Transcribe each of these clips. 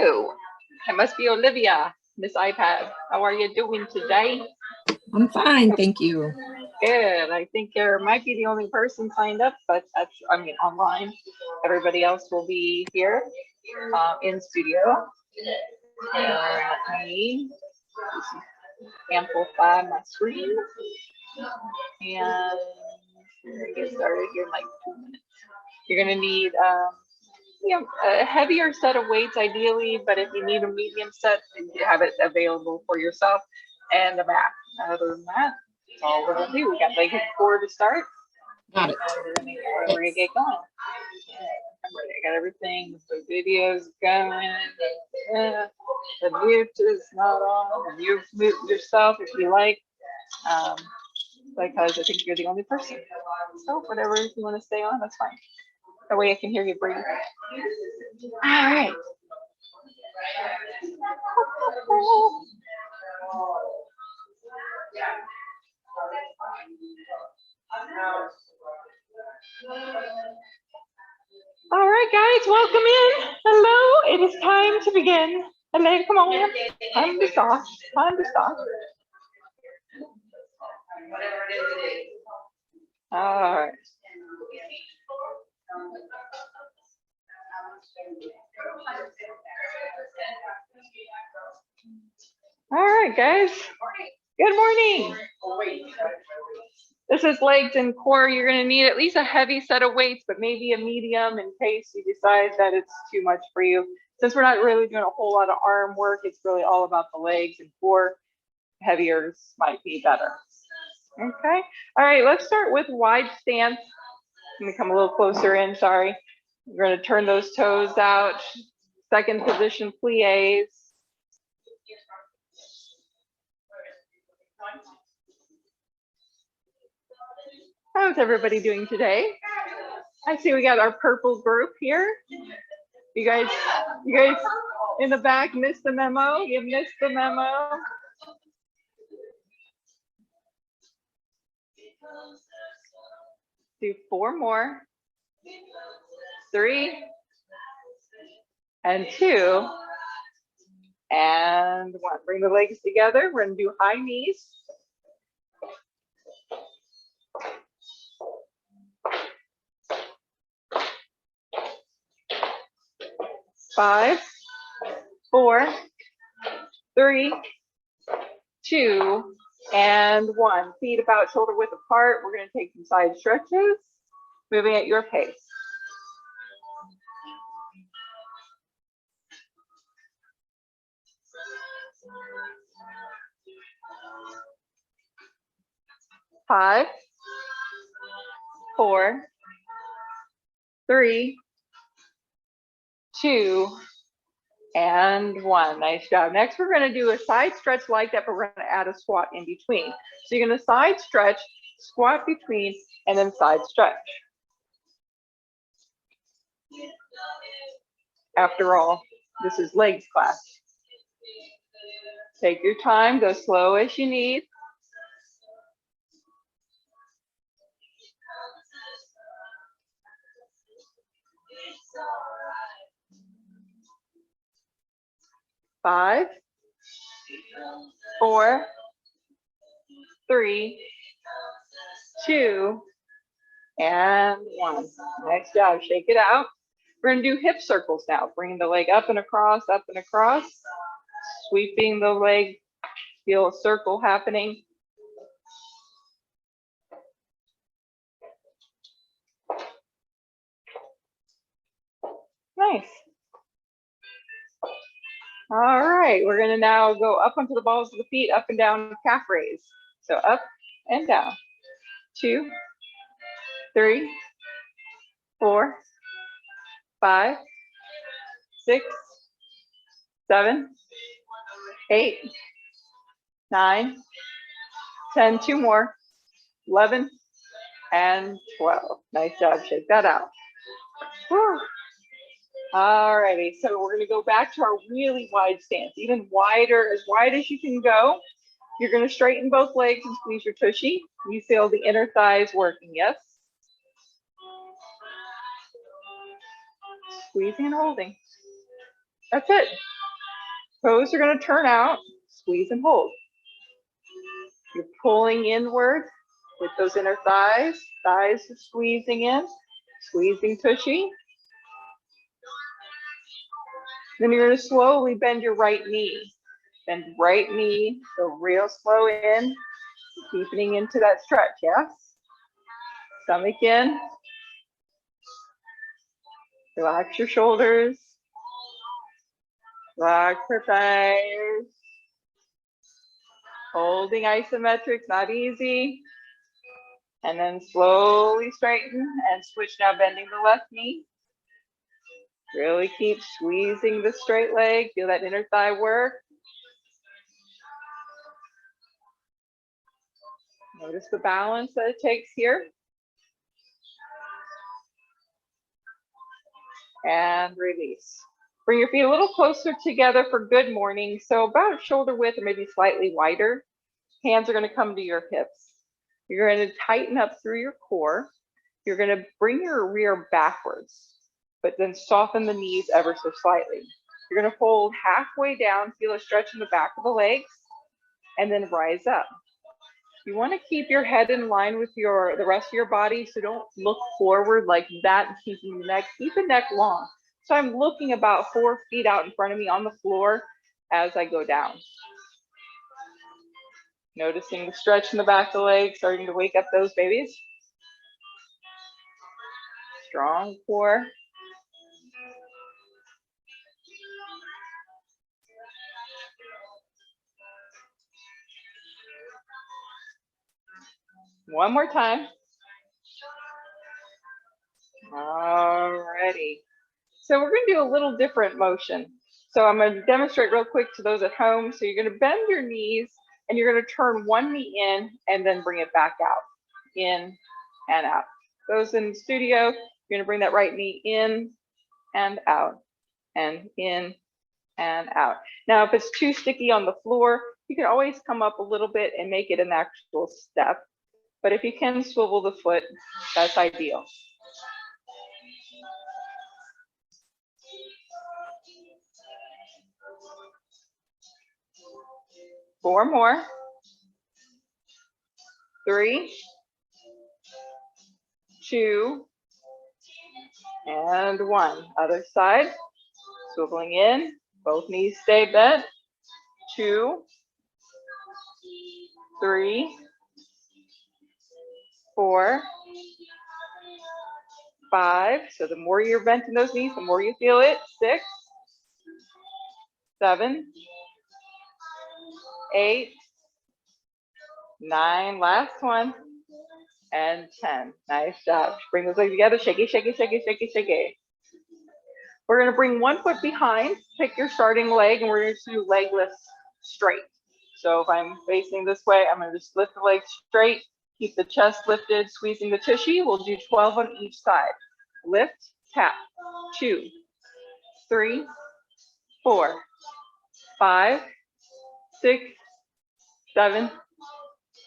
Hello, it must be Olivia, Miss iPad. How are you doing today? I'm fine, thank you. Good. I think you might be the only person signed up, but that's, I mean, online. Everybody else will be here in studio. And let me amplify my screen. And we're gonna get started here in like 2 minutes. You're gonna need a heavier set of weights ideally, but if you need a medium set, you have it available for yourself and a mat. Other than that, that's all we're gonna do. We got leg and core to start. Got it. We're gonna get going. I got everything. The video's going. The mute is not on. And you mute yourself if you like, because I think you're the only person. So whatever you want to stay on, that's fine. That way I can hear you breathe. All right. All right, guys, welcome in. Hello, it is time to begin. Hello, come on. Time to start. Time to start. All right. All right, guys. Good morning. This is legs and core. You're going to need at least a heavy set of weights, but maybe a medium in case you decide that it's too much for you. Since we're not really doing a whole lot of arm work, it's really all about the legs and core. Heavier might be better. Okay. All right, let's start with wide stance. Let me come a little closer in, sorry. We're going to turn those toes out. Second position plies. How's everybody doing today? I see we got our purple group here. You guys in the back missed the memo? You missed the memo? Do 4 more. 3 and 2 and 1. Bring the legs together. We're going to do high knees. 5, 4, 3, 2, and 1. Feet about shoulder width apart. We're going to take some side stretches, moving at your pace. Five, 4, 3, 2, and 1. Nice job. Next, we're going to do a side stretch like that, but we're going to add a squat in between. So you're going to side stretch, squat between, and then side stretch. After all, this is legs class. Take your time, go slow as you need. Five, 4, 3, 2, and 1. Nice job. Shake it out. We're going to do hip circles now. Bring the leg up and across, sweeping the leg. Feel a circle happening. Nice. All right, we're going to now go up onto the balls of the feet, up and down, calf raise. So up and down. 2, 3, 4, 5, 6, 7, 8, 9, 10, 2 more, 11, and 12. Nice job. Shake that out. Woo. All righty, so we're going to go back to our really wide stance, even wider, as wide as you can go. You're going to straighten both legs and squeeze your tushy. You feel the inner thighs working, yes? Squeezing and holding. That's it. Toes are going to turn out, squeeze and hold. You're pulling inward with those inner thighs. Thighs are squeezing in, squeezing tushy. Then you're going to slowly bend your right knee. Bend right knee, go real slow in, deepening into that stretch, yes? Stomach in. Relax your shoulders. Relax your thighs. Holding isometrics, not easy. And then slowly straighten and switch, now bending the left knee. Really keep squeezing the straight leg. Feel that inner thigh work. Notice the balance that it takes here. And release. Bring your feet a little closer together for good morning. So about shoulder width or maybe slightly wider. Hands are going to come to your hips. You're going to tighten up through your core. You're going to bring your rear backwards, but then soften the knees ever so slightly. You're going to fold halfway down, feel a stretch in the back of the legs, and then rise up. You want to keep your head in line with the rest of your body, so don't look forward like that and keeping the neck. Keep the neck long. So I'm looking about 4 feet out in front of me on the floor as I go down. Noticing the stretch in the back of the legs, starting to wake up those babies. Strong core. One more time. Alrighty. So we're going to do a little different motion. So I'm going to demonstrate real quick to those at home. So you're going to bend your knees and you're going to turn one knee in and then bring it back out. In and out. Those in the studio, you're going to bring that right knee in and out and in and out. Now, if it's too sticky on the floor, you can always come up a little bit and make it an actual step. But if you can swivel the foot, that's ideal. Four more. 3, 2, and 1. Other side. Swiveling in. Both knees stay bent. 2, 3, 4, 5. So the more you're bent in those knees, the more you feel it. 6, 7, 8, 9. Last one. And 10. Nice job. Bring those legs together. Shake it, shake it, shake it, shake it, shake it. We're going to bring one foot behind. Pick your starting leg, and we're going to do leg lifts straight. So if I'm facing this way, I'm going to just lift the leg straight. Keep the chest lifted, squeezing the tushy. We'll do 12 on each side. Lift, tap. 2, 3, 4, 5, 6, 7,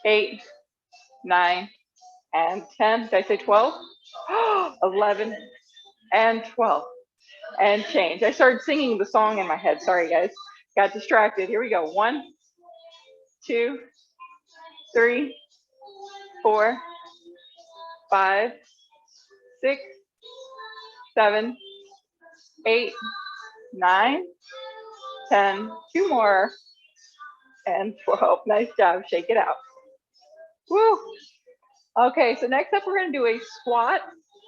8, 9, and 10. Did I say 12? 11 and 12. And change. I started singing the song in my head. Sorry, guys. Got distracted. Here we go. 1, 2, 3, 4, 5, 6, 7, 8, 9, 10. 2 more. And 12. Nice job. Shake it out. Woo. Okay, so next up, we're going to do a squat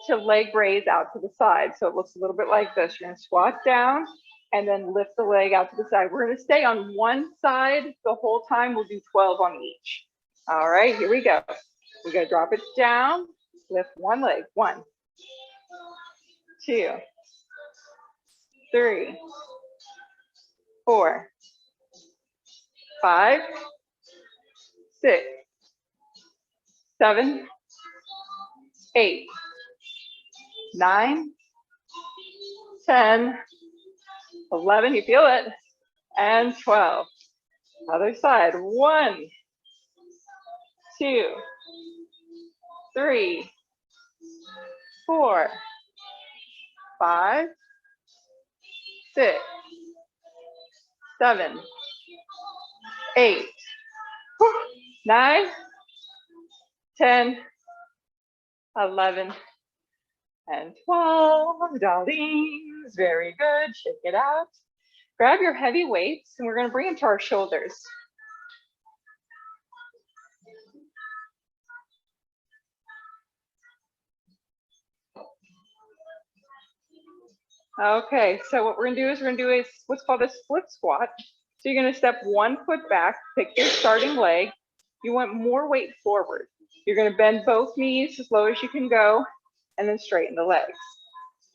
to leg raise out to the side. So it looks a little bit like this. You're going to squat down and then lift the leg out to the side. We're going to stay on one side the whole time. We'll do 12 on each. All right, here we go. We're going to drop it down, lift one leg. 1, 2, 3, 4, 5, 6, 7, 8, 9, 10, 11, you feel it, and 12. Other side. 1, 2, 3, 4, 5, 6, 7, 8, 9, 10, 11, and 12. Darlings, very good. Shake it out. Grab your heavy weights and we're going to bring them to our shoulders. Okay, so what we're going to do is what's called a split squat. So you're going to step 1 foot back, pick your starting leg. You want more weight forward. You're going to bend both knees as low as you can go and then straighten the legs.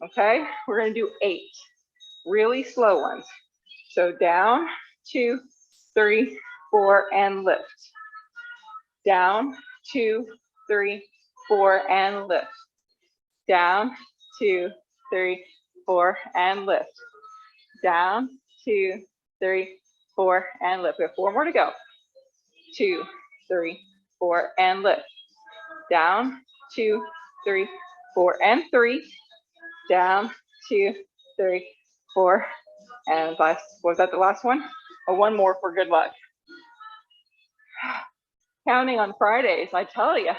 Okay, we're going to do 8 really slow ones. So down, 2, 3, 4, and lift. Down, 2, 3, 4, and lift. Down, 2, 3, 4, and lift. Down, 2, 3, 4, and lift. We have 4 more to go. 2, 3, 4, and lift. Down, 2, 3, 4, and 3. Down, 2, 3, 4, and last. Was that the last one? Oh, 1 more for good luck. Counting on Fridays, I tell you.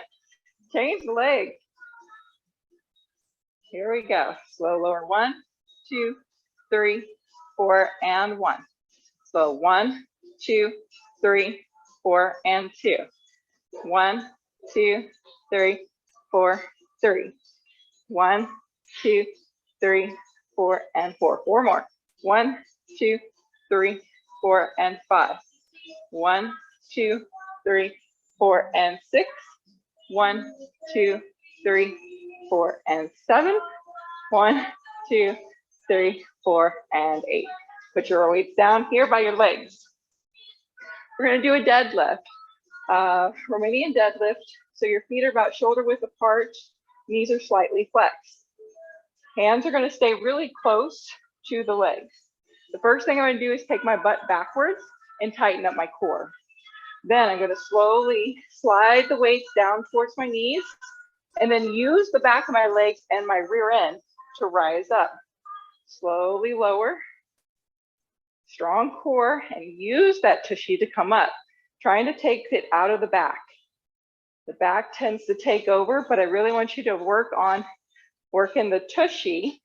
Change the leg. Here we go. Slow lower. 1, 2, 3, 4, and 1. Slow 1, 2, 3, 4, and 2. 1, 2, 3, 4, 3. 1, 2, 3, 4, and 4. 4 more. 1, 2, 3, 4, and 5. 1, 2, 3, 4, and 6. 1, 2, 3, 4, and 7. 1, 2, 3, 4, and 8. Put your weights down here by your legs. We're going to do a deadlift, Romanian deadlift. So your feet are about shoulder width apart, knees are slightly flexed. Hands are going to stay really close to the legs. The first thing I'm going to do is take my butt backwards and tighten up my core. Then I'm going to slowly slide the weights down towards my knees and then use the back of my legs and my rear end to rise up. Slowly lower, strong core, and use that tushy to come up, trying to take it out of the back. The back tends to take over, but I really want you to work on working the tushy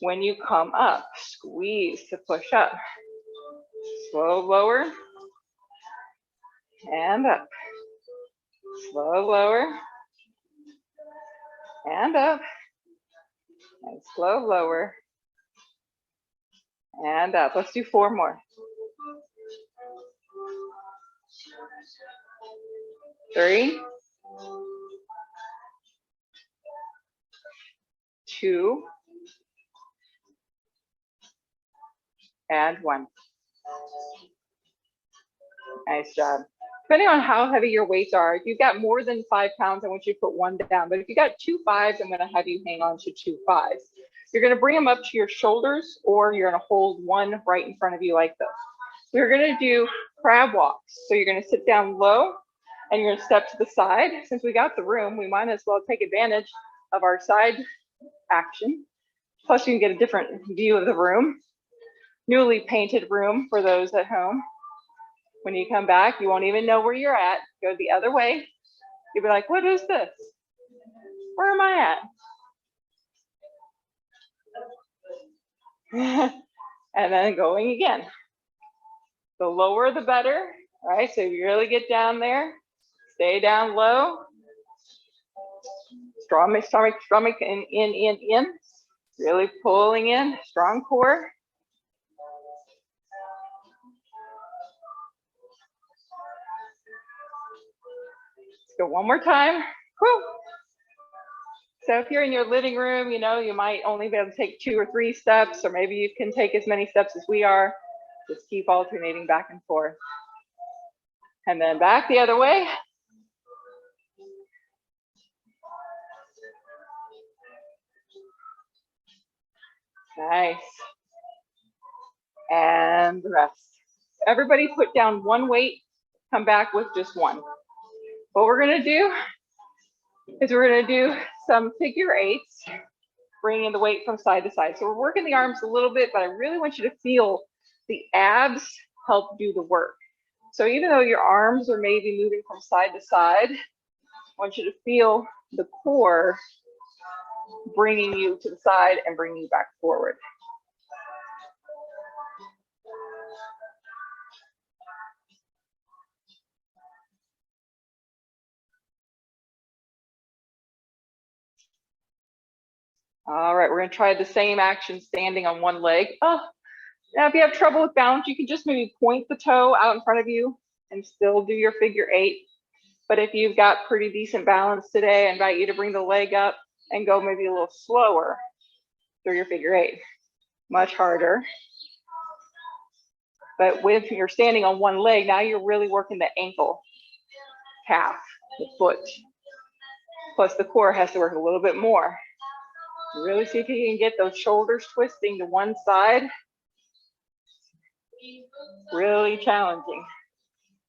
when you come up. Squeeze to push up. Slow lower and up. Slow lower and up. And slow lower and up. Let's do 4 more. 3, 2, and 1. Nice job. Depending on how heavy your weights are, if you've got more than 5 pounds, I want you to put 1 down. But if you got 2 5s, I'm going to have you hang on to 2 5s. You're going to bring them up to your shoulders, or you're going to hold one right in front of you like this. We're going to do crab walks. So you're going to sit down low and you're going to step to the side. Since we got the room, we might as well take advantage of our side action. Plus you can get a different view of the room. Newly painted room for those at home. When you come back, you won't even know where you're at. Go the other way. You'll be like, what is this? Where am I at? And then going again. The lower, the better, right? So you really get down there, stay down low. Strong stomach in. Really pulling in, strong core. Let's go one more time. Whew. So if you're in your living room, you know, you might only be able to take 2 or 3 steps, or maybe you can take as many steps as we are. Just keep alternating back and forth. And then back the other way. Nice. And the rest. Everybody put down 1 weight, come back with just 1. What we're gonna do is we're gonna do some figure 8s, bringing the weight from side to side. So we're working the arms a little bit, but I really want you to feel the abs help do the work. So even though your arms are maybe moving from side to side, I want you to feel the core bringing you to the side and bringing you back forward. All right, we're going to try the same action standing on one leg. Oh, now if you have trouble with balance, you can just maybe point the toe out in front of you and still do your figure 8. But if you've got pretty decent balance today, I invite you to bring the leg up and go maybe a little slower through your figure 8. Much harder. But if you're standing on one leg, now you're really working the ankle, calf, the foot. Plus the core has to work a little bit more. Really see if you can get those shoulders twisting to one side. Really challenging.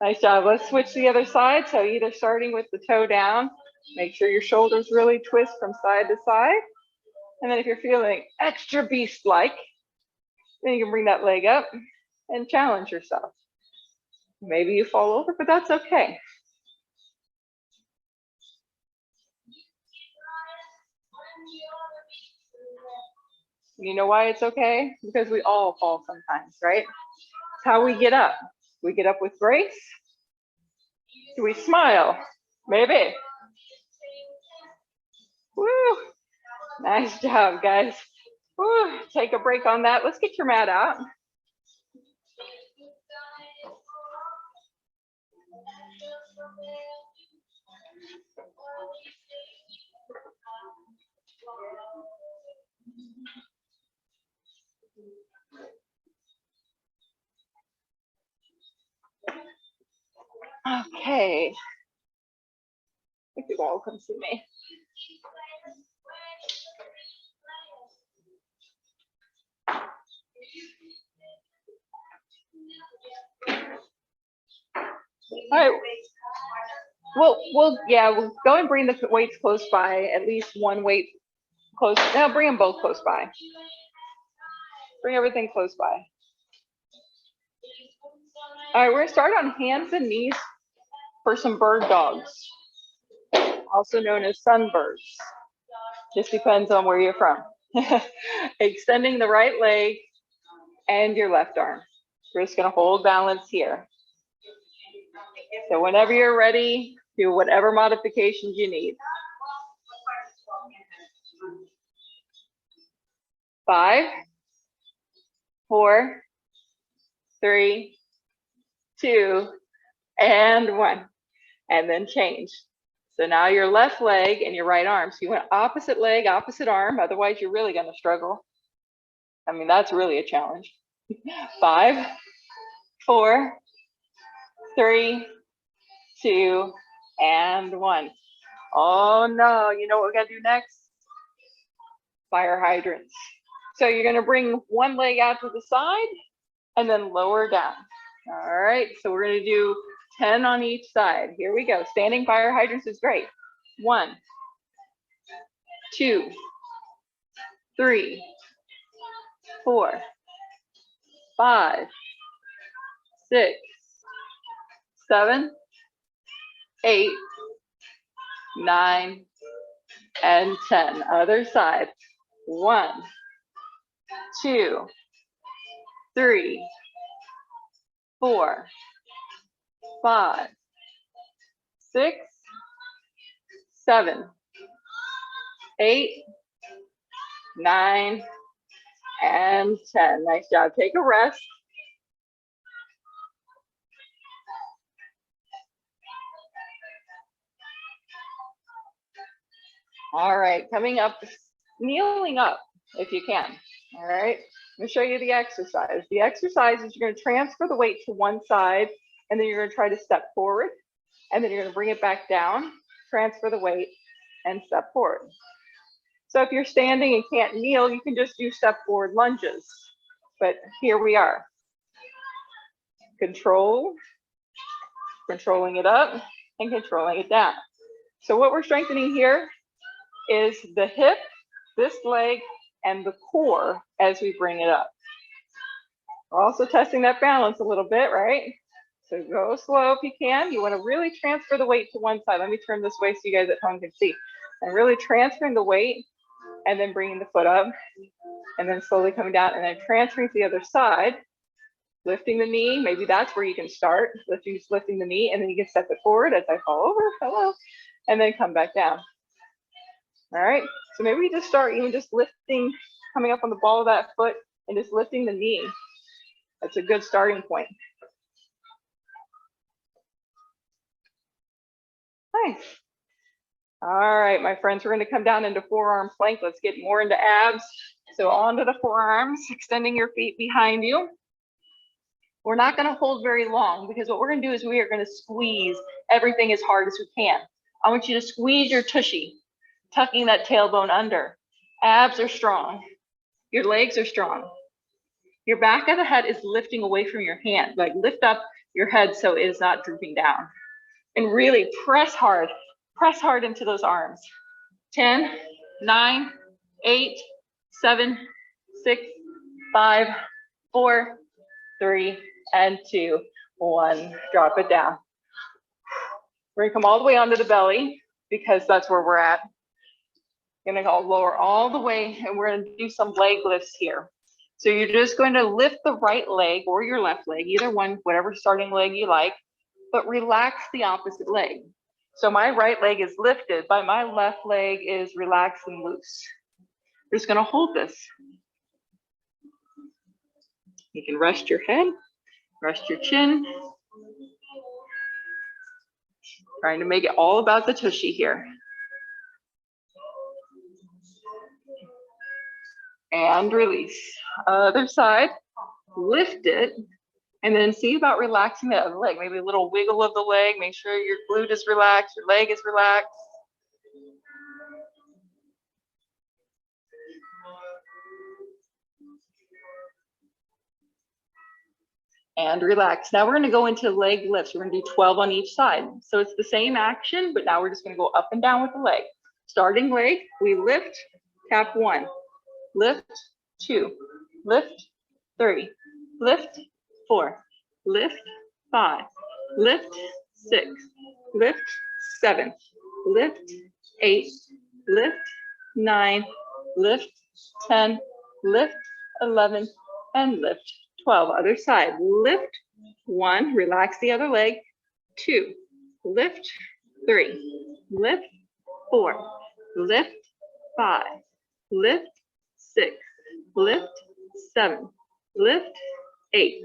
Nice job. Let's switch to the other side. So either starting with the toe down, make sure your shoulders really twist from side to side. And then if you're feeling extra beast-like, then you can bring that leg up and challenge yourself. Maybe you fall over, but that's okay. You know why it's okay? Because we all fall sometimes, right? It's how we get up. We get up with grace. Do we smile? Maybe. Woo! Nice job, guys. Woo! Take a break on that. Let's get your mat out. Okay. I think you all can see me. All right. We'll go and bring the weights close by. At least one weight close. Now bring them both close by. Bring everything close by. All right, we're gonna start on hands and knees for some bird dogs, also known as sunbirds. Just depends on where you're from. Extending the right leg and your left arm. We're just gonna hold balance here. So whenever you're ready, do whatever modifications you need. 5, 4, 3, 2, and 1. And then change. So now your left leg and your right arm. So you want opposite leg, opposite arm. Otherwise, you're really going to struggle. I mean, that's really a challenge. 5, 4, 3, 2, and 1. Oh no, you know what we got to do next? Fire hydrants. So you're going to bring one leg out to the side and then lower down. All right, so we're going to do 10 on each side. Here we go. Standing fire hydrants is great. 1, 2, 3, 4, 5, 6, 7, 8, 9, and 10. Other side. 1, 2, 3, 4, 5, 6, 7, 8, 9, and 10. Nice job. Take a rest. All right, coming up, kneeling up if you can. All right, let me show you the exercise. The exercise is you're going to transfer the weight to one side, and then you're going to try to step forward, and then you're going to bring it back down, transfer the weight, and step forward. So if you're standing and can't kneel, you can just do step forward lunges. But here we are. Controlling it up and controlling it down. So what we're strengthening here is the hip, this leg, and the core as we bring it up. We're also testing that balance a little bit, right? So go slow if you can. You want to really transfer the weight to one side. Let me turn this way so you guys at home can see. And really transferring the weight and then bringing the foot up and then slowly coming down and then transferring to the other side, lifting the knee. Maybe that's where you can start, lifting the knee, and then you can step it forward as I fall over, hello, and then come back down. All right, so maybe we just start even just lifting, coming up on the ball of that foot and just lifting the knee. That's a good starting point. Nice. All right, my friends, we're going to come down into forearm plank. Let's get more into abs. So onto the forearms, extending your feet behind you. We're not going to hold very long because what we're going to do is we are going to squeeze everything as hard as we can. I want you to squeeze your tushy, tucking that tailbone under. Abs are strong. Your legs are strong. Your back of the head is lifting away from your hand. Like lift up your head so it is not drooping down. And really press hard into those arms. 10, 9, 8, 7, 6, 5, 4, 3, and 2, 1. Drop it down. We're gonna come all the way onto the belly because that's where we're at. Gonna go lower all the way and we're gonna do some leg lifts here. So you're just going to lift the right leg or your left leg, either one, whatever starting leg you like, but relax the opposite leg. So my right leg is lifted, but my left leg is relaxed and loose. We're just gonna hold this. You can rest your head, rest your chin. Trying to make it all about the tushy here. And release. Other side, lift it, and then see about relaxing the other leg. Maybe a little wiggle of the leg. Make sure your glute is relaxed, your leg is relaxed. And relax. Now we're going to go into leg lifts. We're going to do 12 on each side. So it's the same action, but now we're just going to go up and down with the leg. Starting leg, we lift, tap 1, lift 2, lift 3, lift 4, lift 5, lift 6, lift 7, lift 8, lift 9, lift 10, lift 11, and lift 12. Other side, lift 1, relax the other leg, 2, lift 3, lift 4, lift 5, lift 6, lift 7, lift 8,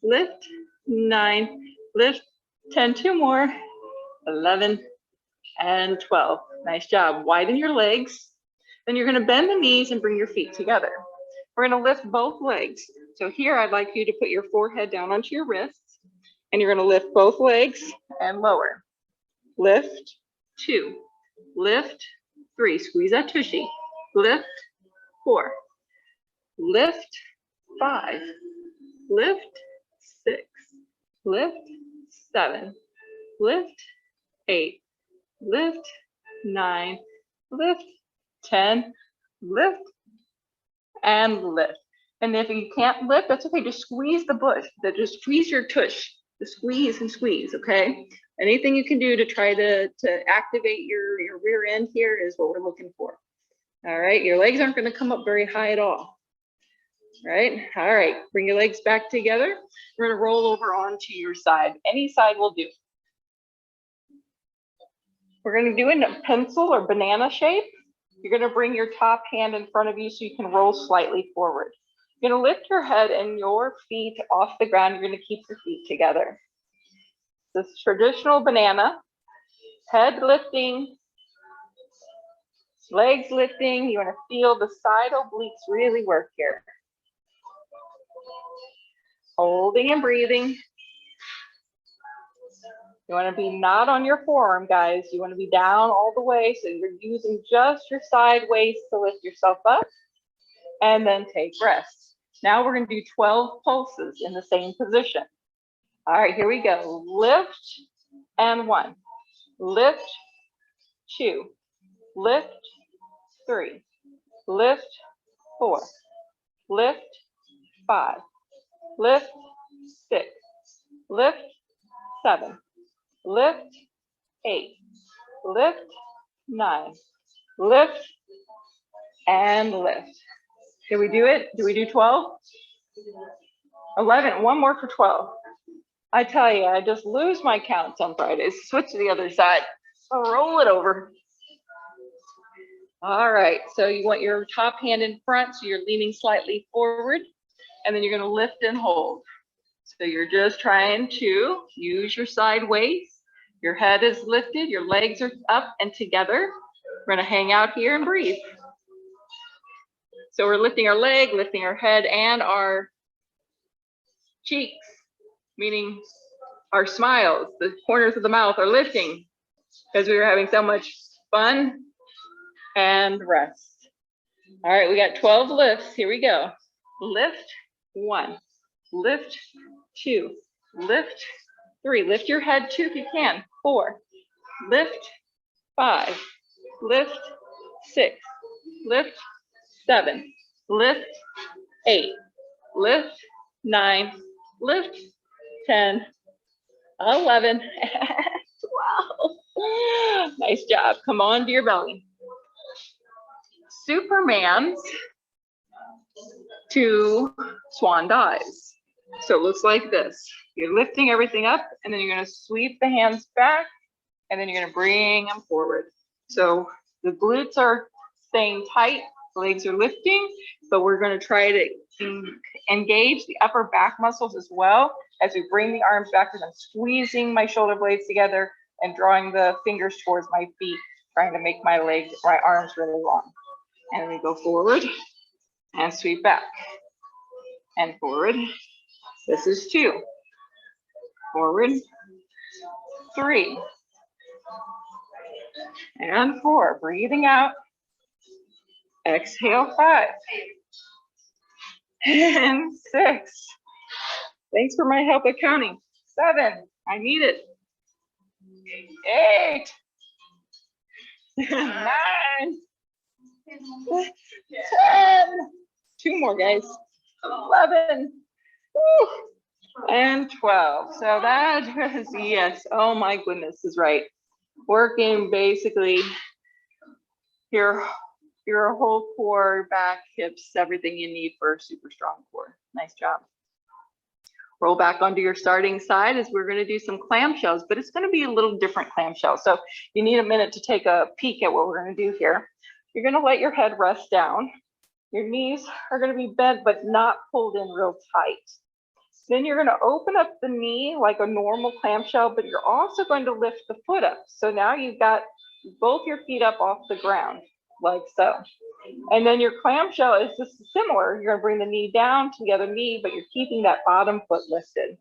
lift 9, lift 10, 2 more, 11, and 12. Nice job. Widen your legs. Then you're going to bend the knees and bring your feet together. We're going to lift both legs. So here I'd like you to put your forehead down onto your wrists, and you're going to lift both legs and lower. Lift 2, lift 3, squeeze that tushy, lift 4, lift 5, lift 6, lift 7, lift 8, lift 9, lift 10, lift, and lift. And if you can't lift, that's okay. Just squeeze the bush. Just squeeze your tush. Just squeeze and squeeze, okay? Anything you can do to try to activate your rear end here is what we're looking for. All right, your legs aren't gonna come up very high at all. Right, all right, bring your legs back together. We're gonna roll over onto your side. Any side will do. We're gonna do in a pencil or banana shape. You're gonna bring your top hand in front of you so you can roll slightly forward. You're gonna lift your head and your feet off the ground. You're gonna keep your feet together. This traditional banana, head lifting, legs lifting. You wanna feel the side obliques really work here. Holding and breathing. You want to be not on your forearm, guys. You want to be down all the way. So you're using just your side waist to lift yourself up and then take rest. Now we're going to do 12 pulses in the same position. All right, here we go. Lift and 1, lift 2, lift 3, lift 4, lift 5, lift, 6, lift, 7, lift, 8, lift, 9, lift, and lift. Did we do it? Did we do 12? 11, one more for 12. I tell you, I just lose my counts on Fridays. Switch to the other side. I'll roll it over. All right, so you want your top hand in front, so you're leaning slightly forward, and then you're gonna lift and hold. So you're just trying to use your side weights. Your head is lifted, your legs are up and together. We're gonna hang out here and breathe. So we're lifting our leg, lifting our head and our cheeks, meaning our smiles, the corners of the mouth are lifting because we were having so much fun and rest. All right, we got 12 lifts. Here we go. Lift 1, lift 2, lift 3. Lift your head 2 if you can. 4, lift 5, lift 6, lift 7, lift 8, lift 9, lift 10, 11, 12. Nice job. Come on to your belly. Superman's 2 swan dives. So it looks like this. You're lifting everything up, and then you're going to sweep the hands back, and then you're going to bring them forward. So the glutes are staying tight, the legs are lifting, but we're going to try to engage the upper back muscles as well as we bring the arms back, because I'm squeezing my shoulder blades together and drawing the fingers towards my feet, trying to make my legs, my arms really long. And we go forward and sweep back and forward. This is 2. Forward, 3, and 4. Breathing out. Exhale, 5, and 6. Thanks for my help at counting. 7. I need it. 8, 9, 10. 2 more, guys. 11. Woo. And 12. So that was, yes, oh my goodness, is right. Working basically your whole core, back, hips, everything you need for a super strong core. Nice job. Roll back onto your starting side as we're going to do some clamshells, but it's going to be a little different clamshell. So you need a minute to take a peek at what we're going to do here. You're going to let your head rest down. Your knees are going to be bent, but not pulled in real tight. Then you're going to open up the knee like a normal clamshell, but you're also going to lift the foot up. So now you've got both your feet up off the ground, like so. And then your clamshell is just similar. You're going to bring the knee down to the other knee, but you're keeping that bottom foot lifted.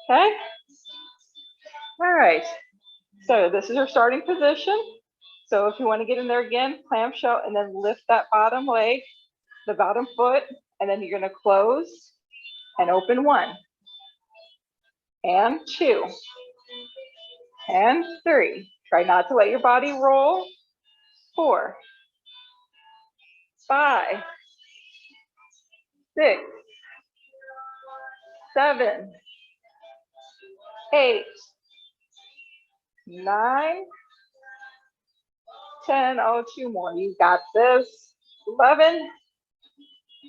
Okay? All right. So this is your starting position. So if you want to get in there again, clamshell, and then lift that bottom leg, the bottom foot, and then you're going to close and open 1, and 2, and 3. Try not to let your body roll. 4, 5, 6, 7, 8, 9, 10. Oh, 2 more. You got this. 11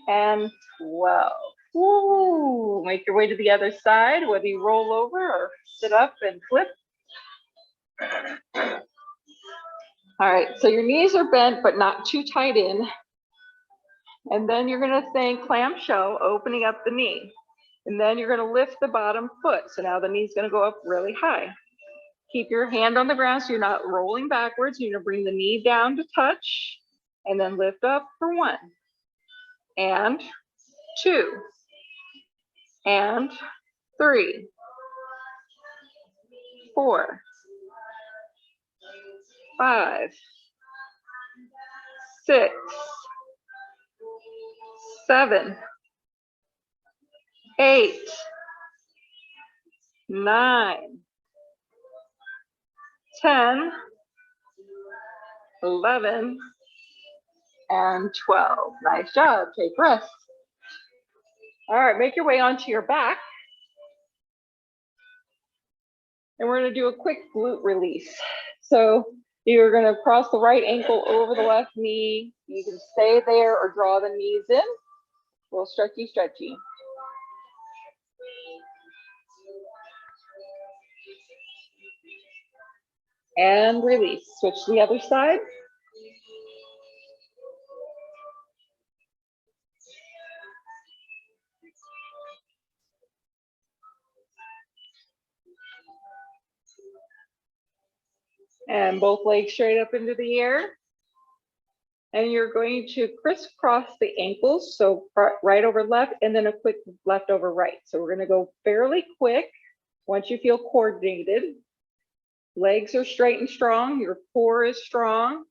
and 12. Woo! Make your way to the other side, whether you roll over or sit up and flip. All right, so your knees are bent, but not too tight in. And then you're going to think clamshell, opening up the knee. And then you're going to lift the bottom foot. So now the knee's going to go up really high. Keep your hand on the ground so you're not rolling backwards. You're going to bring the knee down to touch, and then lift up for 1, and 2, and 3, 4, 5, 6, 7, 8, 9, 10, 11, and 12. Nice job. Take rest. All right, make your way onto your back. And we're gonna do a quick glute release. So you're gonna cross the right ankle over the left knee. You can stay there or draw the knees in. A little stretchy, stretchy. And release. Switch to the other side. And both legs straight up into the air. And you're going to crisscross the ankles. So right over left and then a quick left over right. So we're gonna go fairly quick once you feel coordinated. Legs are straight and strong, your core is strong,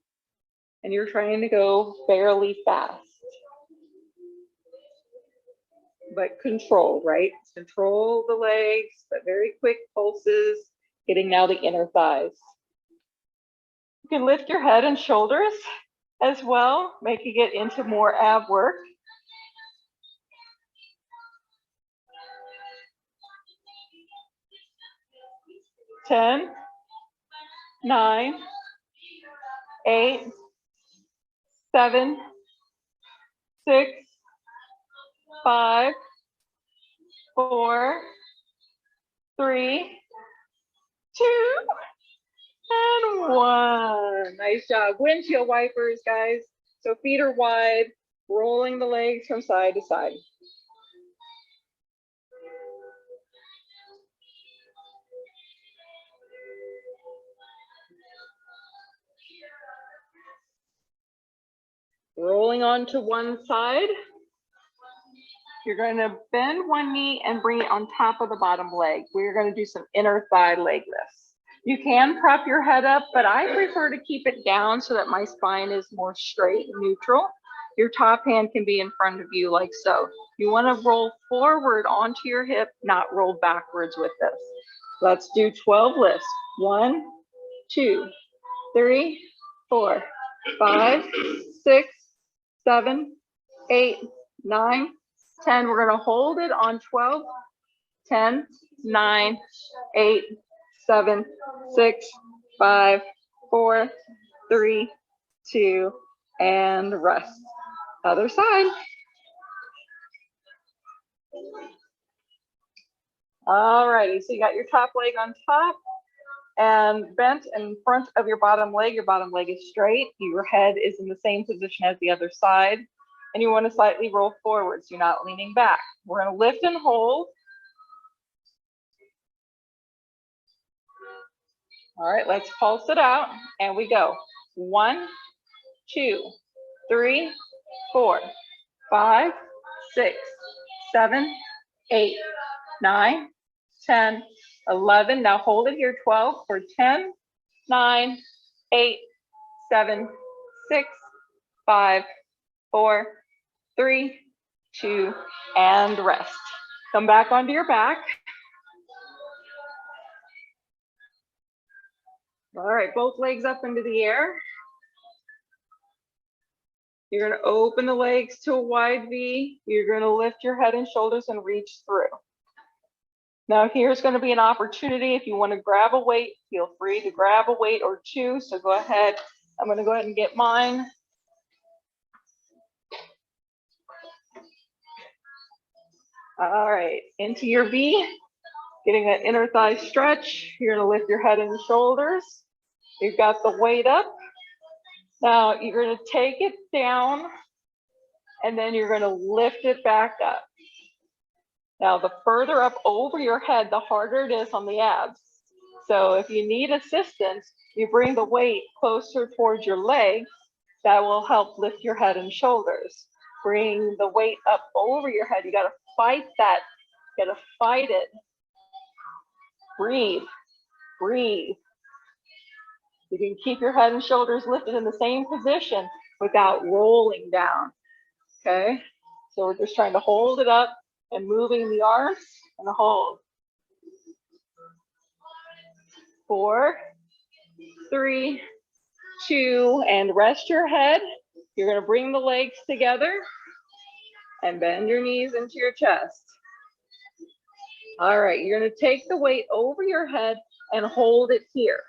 and you're trying to go fairly fast. But control, right? Control the legs, but very quick pulses, getting now the inner thighs. You can lift your head and shoulders as well, making it into more ab work. Ten, 9, 8, 7, 6, 5, 4, 3, 2, and 1. Nice job. Windshield wipers, guys. So feet are wide, rolling the legs from side to side. Rolling onto one side. You're going to bend one knee and bring it on top of the bottom leg. We're going to do some inner thigh leg lifts. You can prop your head up, but I prefer to keep it down so that my spine is more straight and neutral. Your top hand can be in front of you like so. You want to roll forward onto your hip, not roll backwards with this. Let's do 12 lifts. 1, 2, 3, 4, 5, 6, 7, 8, 9, 10. We're going to hold it on 12, 10, 9, 8, 7, 6, 5, 4, 3, 2, and rest. Other side. All righty, so you got your top leg on top and bent in front of your bottom leg. Your bottom leg is straight. Your head is in the same position as the other side. And you want to slightly roll forward so you're not leaning back. We're going to lift and hold. All right, let's pulse it out. And we go. 1, 2, 3, 4, 5, 6, 7, 8, 9, 10, 11. Now hold it here. 12 for 10, 9, 8, 7, 6, 5, 4, 3, 2, and rest. Come back onto your back. All right, both legs up into the air. You're going to open the legs to a wide V. You're going to lift your head and shoulders and reach through. Now here's going to be an opportunity. If you want to grab a weight, feel free to grab a weight or two. So go ahead. I'm going to go ahead and get mine. All right, into your V, getting that inner thigh stretch. You're going to lift your head and shoulders. You've got the weight up. Now you're going to take it down and then you're going to lift it back up. Now the further up over your head, the harder it is on the abs. So if you need assistance, you bring the weight closer towards your legs. That will help lift your head and shoulders. Bring the weight up over your head. You got to fight that. You got to fight it. Breathe, breathe. You can keep your head and shoulders lifted in the same position without rolling down, okay? So we're just trying to hold it up and moving the arms and the hold. 4, 3, 2, and rest your head. You're gonna bring the legs together and bend your knees into your chest. All right, you're gonna take the weight over your head and hold it here.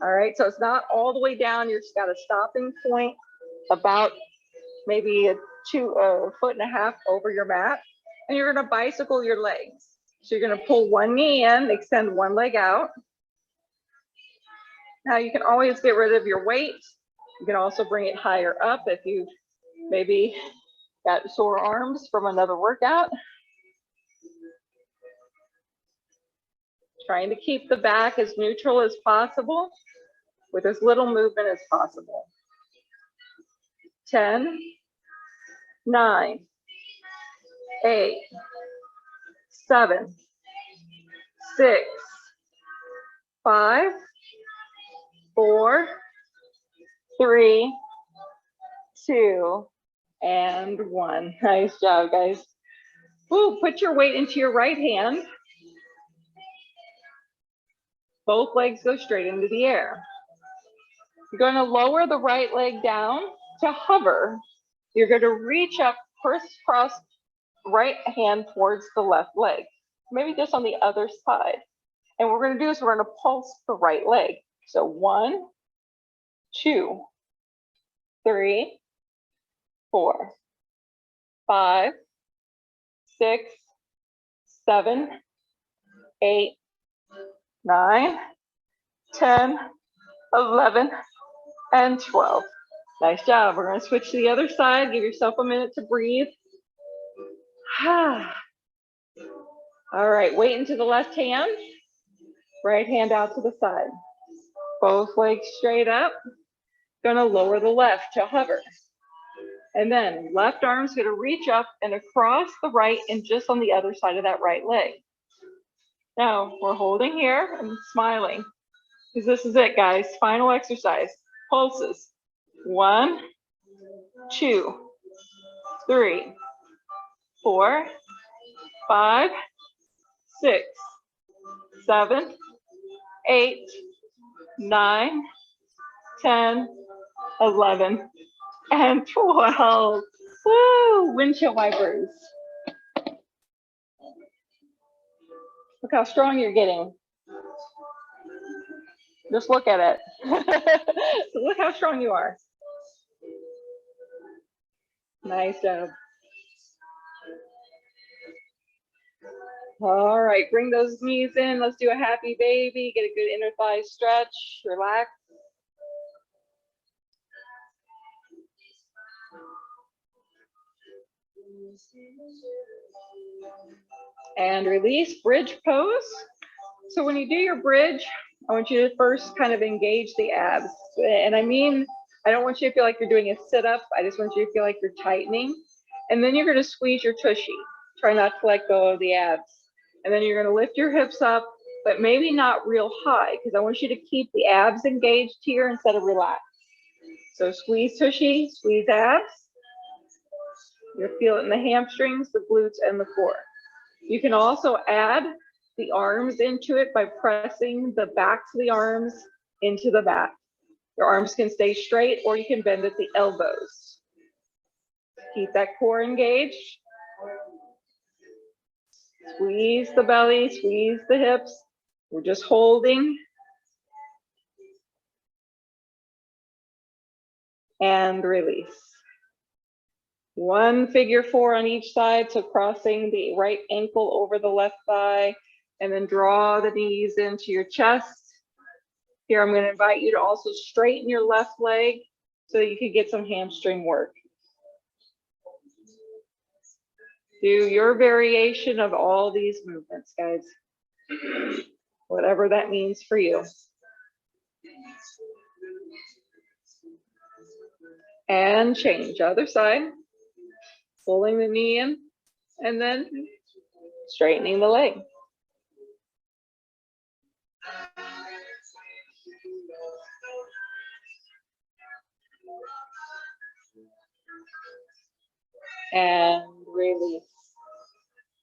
All right, so it's not all the way down. You've just got a stopping point about maybe a 1.5 foot over your mat, and you're gonna bicycle your legs. So you're gonna pull one knee in, extend one leg out. Now you can always get rid of your weight. You can also bring it higher up if you've maybe got sore arms from another workout. Trying to keep the back as neutral as possible with as little movement as possible. 10, 9, 8, 7, 6, 5, 4, 3, 2, and 1. Nice job, guys. Woo, put your weight into your right hand. Both legs go straight into the air. You're going to lower the right leg down to hover. You're going to reach up, first cross right hand towards the left leg, maybe just on the other side. And what we're going to do is we're going to pulse the right leg. So 1, 2, 3, 4, 5, 6, 7, 8, 9, 10, 11, and 12. Nice job. We're going to switch to the other side. Give yourself a minute to breathe. All right, weight into the left hand, right hand out to the side. Both legs straight up. Going to lower the left to hover. And then left arm's going to reach up and across the right and just on the other side of that right leg. Now we're holding here and smiling because this is it, guys. Final exercise. Pulses. 1, 2, 3, 4, 5, 6, 7, 8, 9, 10, 11, and 12. Woo! Windshield wipers. Look how strong you're getting. Just look at it. So look how strong you are. Nice job. All right, bring those knees in. Let's do a happy baby. Get a good inner thigh stretch. Relax. And release, bridge pose. So when you do your bridge, I want you to first kind of engage the abs. And I mean, I don't want you to feel like you're doing a sit-up. I just want you to feel like you're tightening. And then you're going to squeeze your tushy. Try not to let go of the abs. And then you're going to lift your hips up, but maybe not real high, because I want you to keep the abs engaged here instead of relaxed. So squeeze tushy, squeeze abs. You'll feel it in the hamstrings, the glutes, and the core. You can also add the arms into it by pressing the backs of the arms into the back. Your arms can stay straight or you can bend at the elbows. Keep that core engaged. Squeeze the belly, squeeze the hips. We're just holding. And release. One figure 4 on each side, so crossing the right ankle over the left thigh, and then draw the knees into your chest. Here, I'm going to invite you to also straighten your left leg so that you can get some hamstring work. Do your variation of all these movements, guys. Whatever that means for you. And change, other side. Pulling the knee in, and then straightening the leg. And release.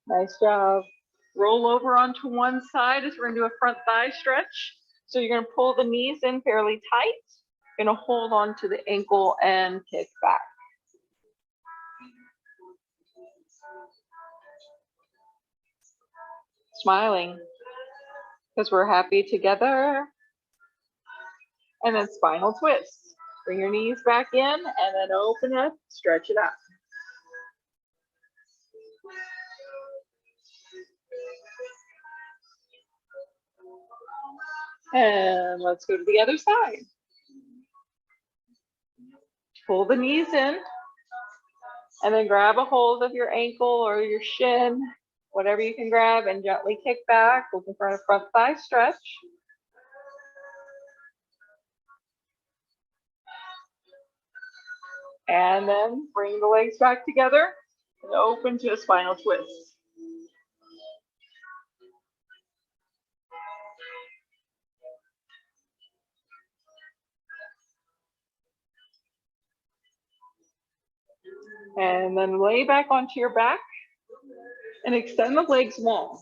Nice job. Roll over onto one side as we're going to do a front thigh stretch. So you're going to pull the knees in fairly tight. You're going to hold on to the ankle and kick back. smiling because we're happy together. And then spinal twist. Bring your knees back in and then open up, stretch it out. And let's go to the other side. Pull the knees in and then grab a hold of your ankle or your shin, whatever you can grab, and gently kick back, looking for a front thigh stretch. And then bring the legs back together and open to a spinal twist. And then lay back onto your back and extend the legs long.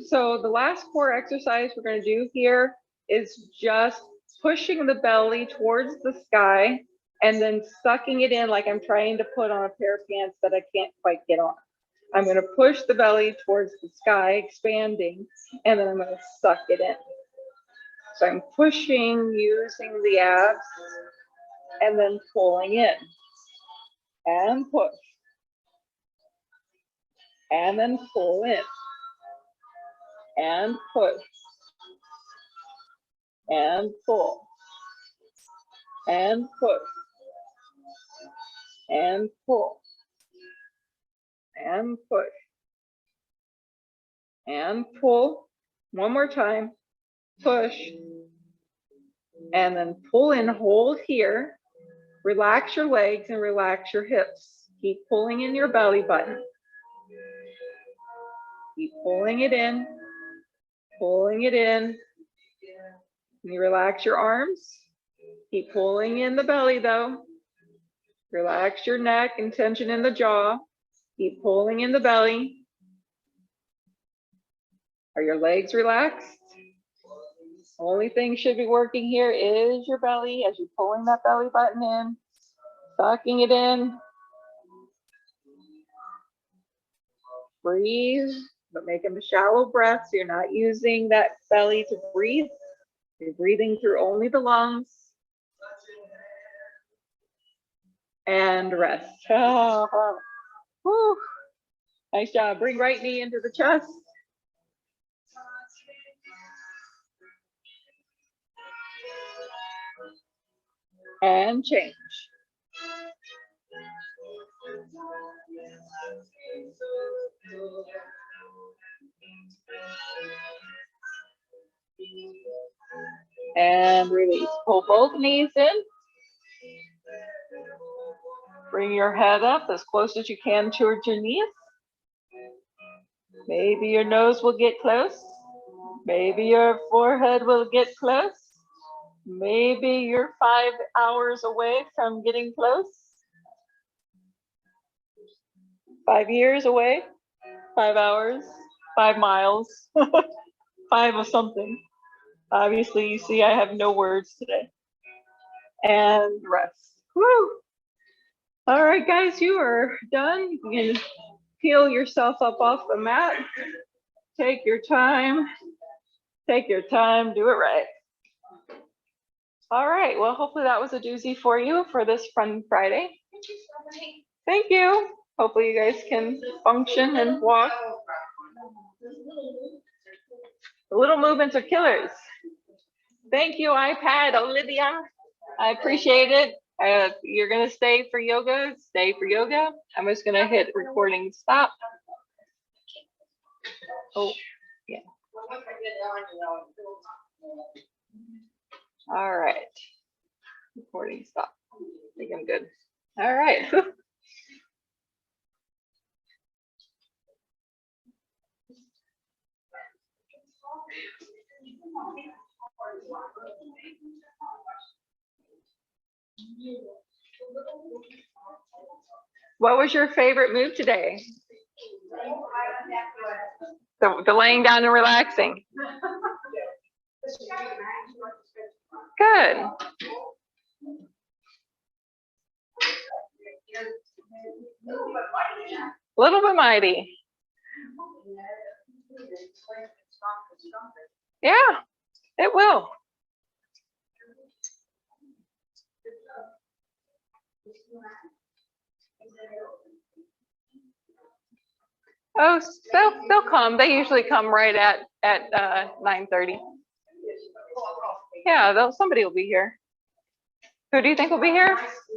So the last core exercise we're going to do here is just pushing the belly towards the sky and then sucking it in like I'm trying to put on a pair of pants that I can't quite get on. I'm going to push the belly towards the sky, expanding, and then I'm going to suck it in. So I'm pushing using the abs and then pulling in and push and then pull in and push and pull and push and pull and push and pull. One more time, push and then pull in, hold here. Relax your legs and relax your hips. Keep pulling in your belly button. Keep pulling it in, pulling it in. And you relax your arms. Keep pulling in the belly though. Relax your neck and tension in the jaw. Keep pulling in the belly. Are your legs relaxed? Only thing should be working here is your belly as you're pulling that belly button in, sucking it in. Breathe, but make them shallow breaths. You're not using that belly to breathe. You're breathing through only the lungs. And rest. Oh, whew. Nice job. Bring right knee into the chest. And change. And release. Pull both knees in. Bring your head up as close as you can towards your knees. Maybe your nose will get close. Maybe your forehead will get close. Maybe you're 5 hours away from getting close. 5 years away, 5 hours, 5 miles, 5 of something. Obviously, you see I have no words today. And rest. Woo! All right, guys, you are done. You can peel yourself up off the mat. Take your time. Take your time, do it right. All right, well, hopefully that was a doozy for you for this Fun Friday. Thank you. Hopefully you guys can function and walk. The little movements are killers. Thank you, iPad, Olivia. I appreciate it. You're gonna stay for yoga, stay for yoga. I'm just gonna hit recording stop. Oh, yeah. All right. Recording stop. I think I'm good. All right. What was your favorite move today? The laying down and relaxing. Good. A little bit mighty. Yeah, it will. Oh, they'll come. They usually come right at 9:30. Yeah, somebody will be here. Who do you think will be here?